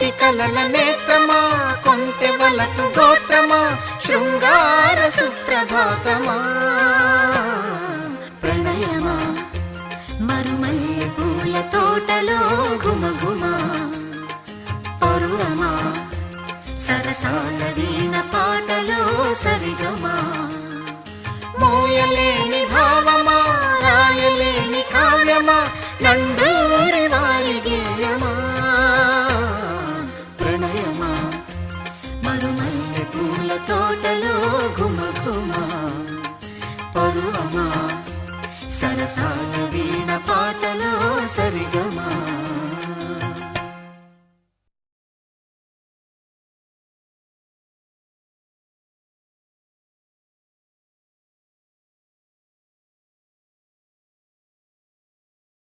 కోటి కలల నేత్రమా, కొంటె వలపు గోత్రమా, శృంగార సుప్రభాతమా. ప్రణయమా మరుమల్లె పూల తోటలో ఘుమఘుమా, పరువమా సరసాల వీణ పాటలో సరిగమా. మోయలేని భావమా, రాయలేని కావ్యమా, నండూరి వారి గేయమా. ప్రణయమా మరుమల్లె పూల తోటలో ఘుమఘుమా, పరువమా సరసాల వీణ పాట